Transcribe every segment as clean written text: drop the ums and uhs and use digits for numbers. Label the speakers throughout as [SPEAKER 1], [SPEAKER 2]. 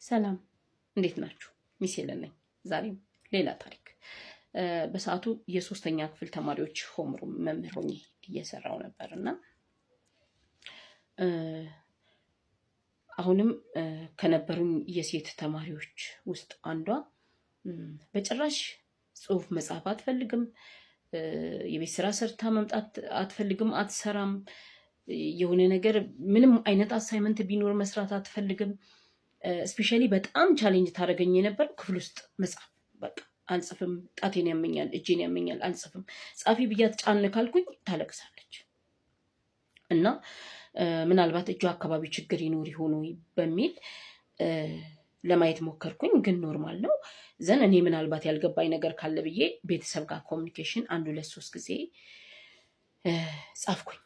[SPEAKER 1] ሰላም እንዴት ናችሁ? ሚሴለን ነኝ። ዛሬም ሌላ ታሪክ። በሰዓቱ የሶስተኛ ክፍል ተማሪዎች ሆምሩም መምህር ሆኜ እየሰራው ነበርና አሁንም ከነበሩኝ የሴት ተማሪዎች ውስጥ አንዷ በጭራሽ ጽሁፍ መጻፍ አትፈልግም፣ የቤት ስራ ሰርታ መምጣት አትፈልግም፣ አትሰራም። የሆነ ነገር ምንም አይነት አሳይመንት ቢኖር መስራት አትፈልግም። ስፔሻሊ በጣም ቻሌንጅ ታደርገኝ የነበር ክፍል ውስጥ መጻፍ። በቃ አልጽፍም፣ ጣቴን ያመኛል፣ እጄን ያመኛል፣ አልጽፍም። ጻፊ ብያት ጫን ካልኩኝ ታለቅሳለች። እና ምናልባት እጇ አካባቢ ችግር ይኖር ይሆኑ በሚል ለማየት ሞከርኩኝ። ግን ኖርማል ነው። ዘን እኔ ምናልባት ያልገባኝ ነገር ካለ ብዬ ቤተሰብ ጋር ኮሚኒኬሽን 1 2 3 ጊዜ ጻፍኩኝ።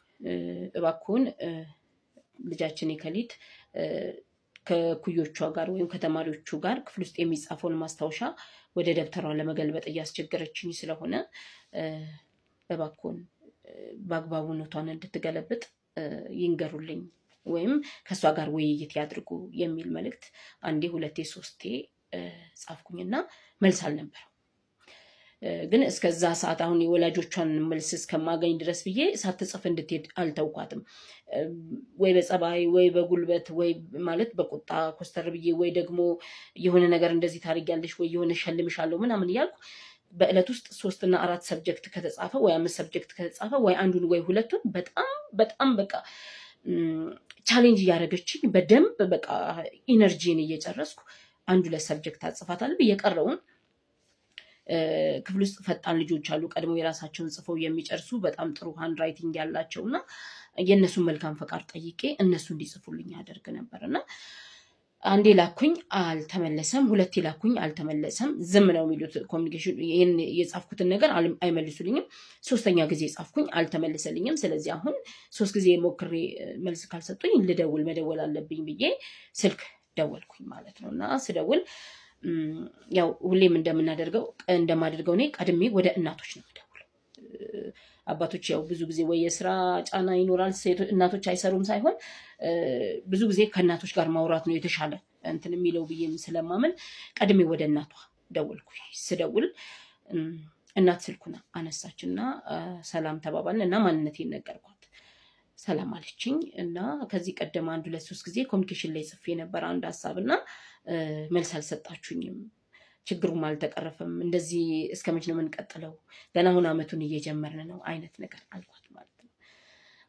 [SPEAKER 1] እባክዎን ልጃችን የከሊት ከኩዮቿ ጋር ወይም ከተማሪዎቹ ጋር ክፍል ውስጥ የሚጻፈውን ማስታወሻ ወደ ደብተሯ ለመገልበጥ እያስቸገረችኝ ስለሆነ እባክዎን በአግባቡ ኖቷን እንድትገለብጥ ይንገሩልኝ ወይም ከሷ ጋር ውይይት ያድርጉ የሚል መልእክት 1 2 3 ጻፍኩኝና መልስ አልነበረው። ግን እስከዛ ሰዓት አሁን የወላጆቿን መልስ እስከማገኝ ድረስ ብዬ ሳትጽፍ እንድትሄድ አልተውኳትም። ወይ በጸባይ ወይ በጉልበት ወይ ማለት በቁጣ ኮስተር ብዬ ወይ ደግሞ የሆነ ነገር እንደዚህ ታርጊያለሽ ወይ የሆነ ሸልምሻለሁ ምናምን እያልኩ በእለት ውስጥ 3 እና 4 ሰብጀክት ከተጻፈ ወይ 5 ሰብጀክት ከተጻፈ ወይ አንዱን ወይ ሁለቱን በጣም በቃ ቻሌንጅ እያደረገችኝ በደንብ በቃ ኢነርጂን እየጨረስኩ 1 2 ሰብጀክት አጽፋታለሁ። እየቀረውን ክፍል ውስጥ ፈጣን ልጆች አሉ፣ ቀድሞ የራሳቸውን ጽፈው የሚጨርሱ በጣም ጥሩ ሃንድ ራይቲንግ ያላቸውና የእነሱን መልካም ፈቃድ ጠይቄ እነሱ እንዲጽፉልኝ ያደርግ ነበርና 1 ላኩኝ አልተመለሰም፣ 2 ላኩኝ አልተመለሰም። ዝም ነው የሚሉት ኮሚኒኬሽን። ይሄን የጻፍኩትን ነገር አይመልሱልኝም። 3ኛ ጊዜ ጻፍኩኝ አልተመለሰልኝም። ስለዚህ አሁን 3 ጊዜ ሞክሬ መልስ ካልሰጡኝ መደወል አለብኝ ብዬ ስልክ ደወልኩኝ ማለት ነው። እና ስደውል ያው ሁሌም እንደማደርገው እኔ ቀድሜ ወደ እናቶች ነው የምደውለው። አባቶች ያው ብዙ ጊዜ ወይ የስራ ጫና ይኖራል፣ እናቶች አይሰሩም ሳይሆን ብዙ ጊዜ ከእናቶች ጋር ማውራት ነው የተሻለ እንትን የሚለው ብዬም ስለማምን ቀድሜ ወደ እናቷ ደወልኩ። ስደውል እናት ስልኩን አነሳችና ሰላም ተባባልን እና ማንነቴን ነገርኳት። ሰላም አለችኝ እና ከዚህ ቀደም 1 2 3 ጊዜ ኮሚኒኬሽን ላይ ጽፌ ነበር አንድ ሀሳብና መልስ አልሰጣችሁኝም፣ ችግሩም አልተቀረፈም። እንደዚህ እስከመቼ ነው የምንቀጥለው? ገና አሁን አመቱን እየጀመርን ነው አይነት ነገር አልኳት ማለት ነው።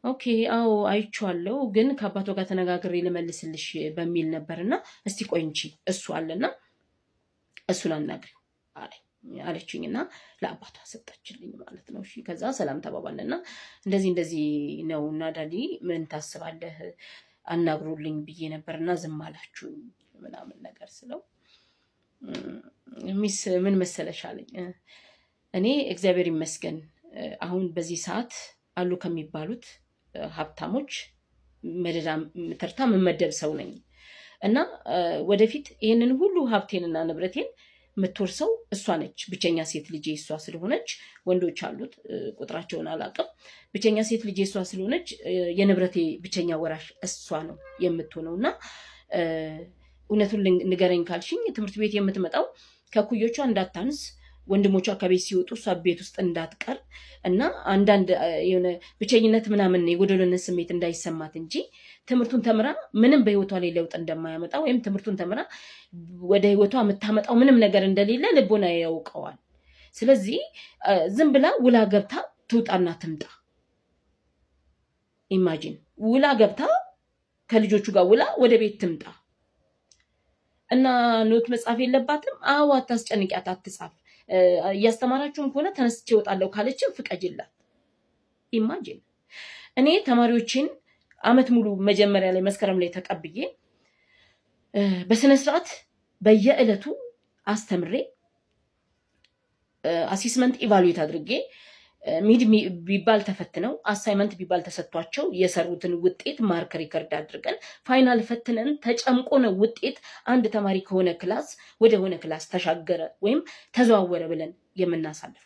[SPEAKER 1] ኦኬ አዎ አይቼዋለሁ፣ ግን ከአባቷ ጋር ተነጋግሬ ልመልስልሽ በሚል ነበርና እስቲ ቆይ እንጂ እሱ አለና እሱን አናግሪው አለችኝና ለአባቷ ሰጠችልኝ ማለት ነው። እሺ ከዛ ሰላም ተባባልና እንደዚህ ነው እና ዳዲ ምን ታስባለህ አናግሩልኝ ብዬ ነበርና ዝም አላችሁኝ ምናምን ነገር ስለው ሚስ ምን መሰለሽ አለኝ። እኔ እግዚአብሔር ይመስገን አሁን በዚህ ሰዓት አሉ ከሚባሉት ሀብታሞች መደዳ ተርታ መመደብ ሰው ነኝ እና ወደፊት ይህንን ሁሉ ሀብቴንና ንብረቴን የምትወርሰው እሷ ነች። ብቸኛ ሴት ልጄ እሷ ስለሆነች፣ ወንዶች አሉት ቁጥራቸውን አላውቅም። ብቸኛ ሴት ልጄ እሷ ስለሆነች የንብረቴ ብቸኛ ወራሽ እሷ ነው የምትሆነው እና እውነቱን ንገረኝ ካልሽኝ ትምህርት ቤት የምትመጣው ከኩዮቿ እንዳታንስ፣ ወንድሞቿ ከቤት ሲወጡ እሷ ቤት ውስጥ እንዳትቀር እና አንዳንድ የሆነ ብቸኝነት ምናምን የጎደሎነት ስሜት እንዳይሰማት እንጂ ትምህርቱን ተምራ ምንም በህይወቷ ላይ ለውጥ እንደማያመጣ ወይም ትምህርቱን ተምራ ወደ ህይወቷ የምታመጣው ምንም ነገር እንደሌለ ልቦና ያውቀዋል። ስለዚህ ዝም ብላ ውላ ገብታ ትውጣና ትምጣ። ኢማጂን ውላ ገብታ ከልጆቹ ጋር ውላ ወደ ቤት ትምጣ እና ኖት መጻፍ የለባትም። አዎ አታስጨንቂያት፣ አትጻፍ። እያስተማራችሁም ከሆነ ተነስቼ እወጣለሁ ካለችም ፍቀጅላት። ኢማጂን እኔ ተማሪዎችን አመት ሙሉ መጀመሪያ ላይ መስከረም ላይ ተቀብዬ በስነ ስርዓት በየዕለቱ አስተምሬ አሲስመንት ኢቫሉዌት አድርጌ ሚድ ቢባል ተፈትነው አሳይመንት ቢባል ተሰጥቷቸው የሰሩትን ውጤት ማርክ ሪከርድ አድርገን ፋይናል ፈትነን ተጨምቆ ነው ውጤት አንድ ተማሪ ከሆነ ክላስ ወደ ሆነ ክላስ ተሻገረ ወይም ተዘዋወረ ብለን የምናሳልፈው።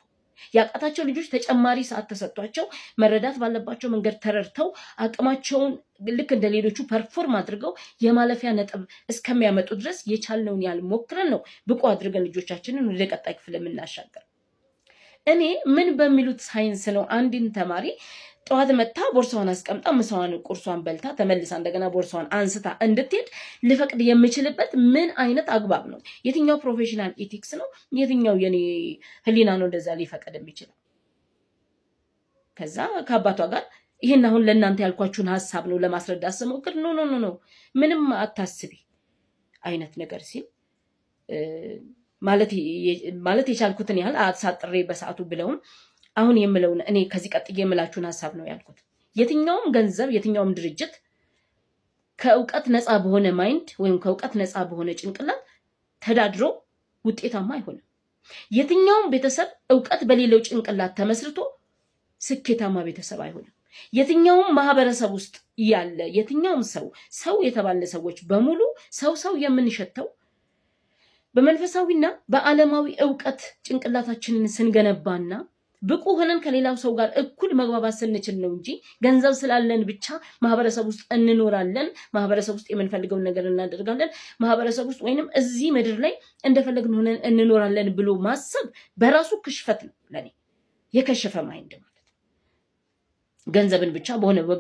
[SPEAKER 1] ያቃታቸው ልጆች ተጨማሪ ሰዓት ተሰጥቷቸው መረዳት ባለባቸው መንገድ ተረድተው አቅማቸውን ልክ እንደ ሌሎቹ ፐርፎርም አድርገው የማለፊያ ነጥብ እስከሚያመጡ ድረስ የቻልነውን ያህል ሞክረን ነው ብቁ አድርገን ልጆቻችንን ወደ ቀጣይ ክፍል የምናሻገር። እኔ ምን በሚሉት ሳይንስ ነው አንድን ተማሪ ጠዋት መታ ቦርሳዋን አስቀምጣ ምሳዋን ቁርሷን በልታ ተመልሳ እንደገና ቦርሳዋን አንስታ እንድትሄድ ልፈቅድ የምችልበት ምን አይነት አግባብ ነው? የትኛው ፕሮፌሽናል ኢቲክስ ነው? የትኛው የኔ ህሊና ነው እንደዛ ሊፈቅድ የሚችለው? ከዛ ከአባቷ ጋር ይሄን አሁን ለእናንተ ያልኳችሁን ሀሳብ ነው ለማስረዳት ስሞክር ኖ ኖ ኖ ምንም አታስቢ አይነት ነገር ሲል ማለት የቻልኩትን ያህል አሳጥሬ በሰዓቱ ብለውም አሁን የምለውን እኔ ከዚህ ቀጥዬ የምላችሁን ሀሳብ ነው ያልኩት። የትኛውም ገንዘብ የትኛውም ድርጅት ከእውቀት ነፃ በሆነ ማይንድ ወይም ከእውቀት ነፃ በሆነ ጭንቅላት ተዳድሮ ውጤታማ አይሆንም። የትኛውም ቤተሰብ እውቀት በሌለው ጭንቅላት ተመስርቶ ስኬታማ ቤተሰብ አይሆንም። የትኛውም ማህበረሰብ ውስጥ ያለ የትኛውም ሰው የተባለ ሰዎች በሙሉ ሰው የምንሸተው በመንፈሳዊና በዓለማዊ እውቀት ጭንቅላታችንን ስንገነባና ብቁ ሆነን ከሌላው ሰው ጋር እኩል መግባባት ስንችል ነው እንጂ ገንዘብ ስላለን ብቻ ማህበረሰብ ውስጥ እንኖራለን፣ ማህበረሰብ ውስጥ የምንፈልገውን ነገር እናደርጋለን፣ ማህበረሰብ ውስጥ ወይንም እዚህ ምድር ላይ እንደፈለግን ሆነን እንኖራለን ብሎ ማሰብ በራሱ ክሽፈት ነው። ለኔ የከሸፈ ማይንድ ማለት ገንዘብን ብቻ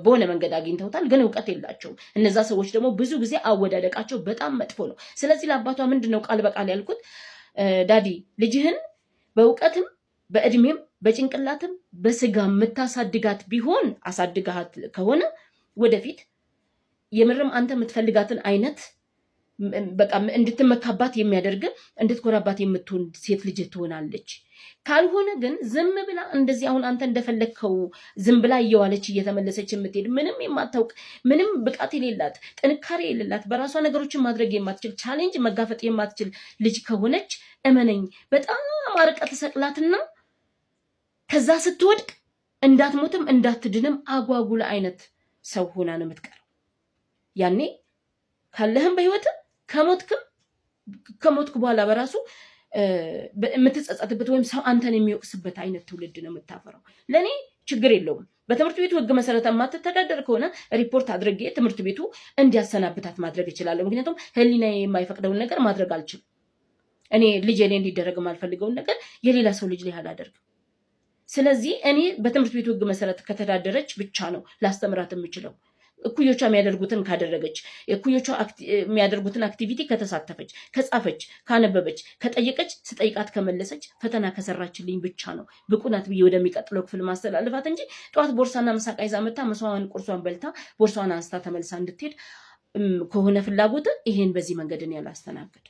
[SPEAKER 1] በሆነ መንገድ አግኝተውታል፣ ግን እውቀት የላቸውም። እነዛ ሰዎች ደግሞ ብዙ ጊዜ አወዳደቃቸው በጣም መጥፎ ነው። ስለዚህ ለአባቷ ምንድነው ቃል በቃል ያልኩት፣ ዳዲ ልጅህን በእውቀትም በእድሜም በጭንቅላትም በስጋ የምታሳድጋት ቢሆን አሳድጋት ከሆነ ወደፊት የምርም አንተ የምትፈልጋትን አይነት በቃ እንድትመካባት የሚያደርግ እንድትኮራባት የምትሆን ሴት ልጅ ትሆናለች። ካልሆነ ግን ዝም ብላ እንደዚህ አሁን አንተ እንደፈለግከው ዝም ብላ እየዋለች እየተመለሰች የምትሄድ ምንም የማታውቅ ምንም ብቃት የሌላት ጥንካሬ የሌላት በራሷ ነገሮችን ማድረግ የማትችል ቻሌንጅ መጋፈጥ የማትችል ልጅ ከሆነች እመነኝ በጣም አርቀ ተሰቅላትና ከዛ ስትወድቅ እንዳትሞትም እንዳትድንም አጓጉለ አይነት ሰው ሆና ነው የምትቀረው። ያኔ ካለህም በህይወት ከሞትክ በኋላ በራሱ የምትጸጸትበት ወይም ሰው አንተን የሚወቅስበት አይነት ትውልድ ነው የምታፈራው። ለኔ ችግር የለውም። በትምህርት ቤቱ ህግ መሰረት የማትተዳደር ከሆነ ሪፖርት አድርጌ ትምህርት ቤቱ እንዲያሰናብታት ማድረግ እችላለሁ። ምክንያቱም ህሊና የማይፈቅደውን ነገር ማድረግ አልችልም። እኔ ልጅ ላይ እንዲደረግ የማልፈልገውን ነገር የሌላ ሰው ልጅ ላይ አላደርግም። ስለዚህ እኔ በትምህርት ቤቱ ህግ መሰረት ከተዳደረች ብቻ ነው ላስተምራት የምችለው። እኩዮቿ የሚያደርጉትን ካደረገች፣ እኩዮቿ የሚያደርጉትን አክቲቪቲ ከተሳተፈች፣ ከጻፈች፣ ካነበበች፣ ከጠየቀች፣ ስጠይቃት ከመለሰች፣ ፈተና ከሰራችልኝ ብቻ ነው ብቁ ናት ብዬ ወደሚቀጥለው ክፍል ማስተላልፋት እንጂ ጠዋት ቦርሳና ምሳቃ ይዛ መታ ምሳዋን ቁርሷን በልታ ቦርሷን አንስታ ተመልሳ እንድትሄድ ከሆነ ፍላጎት ይሄን በዚህ መንገድ እኔ አላስተናግድ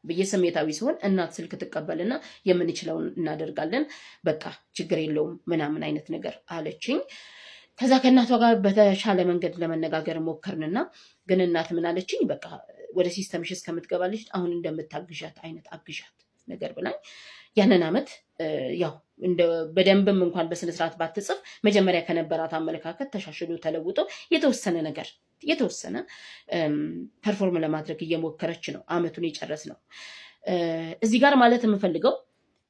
[SPEAKER 1] ብዬ ስሜታዊ ሲሆን እናት ስልክ ትቀበልና የምንችለውን እናደርጋለን፣ በቃ ችግር የለውም ምናምን አይነት ነገር አለችኝ። ከዛ ከእናቷ ጋር በተሻለ መንገድ ለመነጋገር ሞከርንና ግን እናት ምን አለችኝ፣ በቃ ወደ ሲስተምሽ እስከምትገባልሽ አሁን እንደምታግዣት አይነት አግዣት ነገር ብላኝ ያንን አመት ያው በደንብም እንኳን በስነስርዓት ባትጽፍ መጀመሪያ ከነበራት አመለካከት ተሻሽሎ ተለውጦ የተወሰነ ፐርፎርም ለማድረግ እየሞከረች ነው አመቱን የጨረስ ነው። እዚህ ጋር ማለት የምፈልገው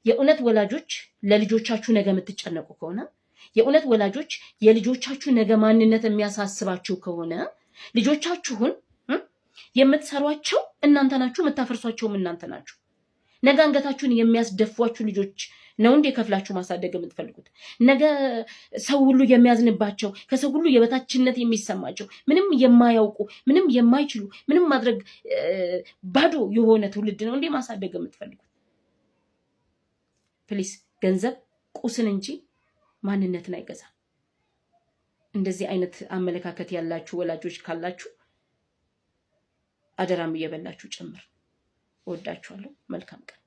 [SPEAKER 1] የእውነት ወላጆች ለልጆቻችሁ ነገ የምትጨነቁ ከሆነ የእውነት ወላጆች የልጆቻችሁ ነገ ማንነት የሚያሳስባችሁ ከሆነ ልጆቻችሁን የምትሰሯቸው እናንተ ናችሁ፣ የምታፈርሷቸውም እናንተ ናችሁ። ነገ አንገታችሁን የሚያስደፏችሁ ልጆች ነው እንዴ ከፍላችሁ ማሳደግ የምትፈልጉት? ነገ ሰው ሁሉ የሚያዝንባቸው ከሰው ሁሉ የበታችነት የሚሰማቸው ምንም የማያውቁ ምንም የማይችሉ ምንም ማድረግ ባዶ የሆነ ትውልድ ነው እንዴ ማሳደግ የምትፈልጉት? ፕሊስ ገንዘብ ቁስን እንጂ ማንነትን አይገዛም። እንደዚህ አይነት አመለካከት ያላችሁ ወላጆች ካላችሁ አደራም እየበላችሁ ጭምር። ወዳችኋለሁ። መልካም ቀን።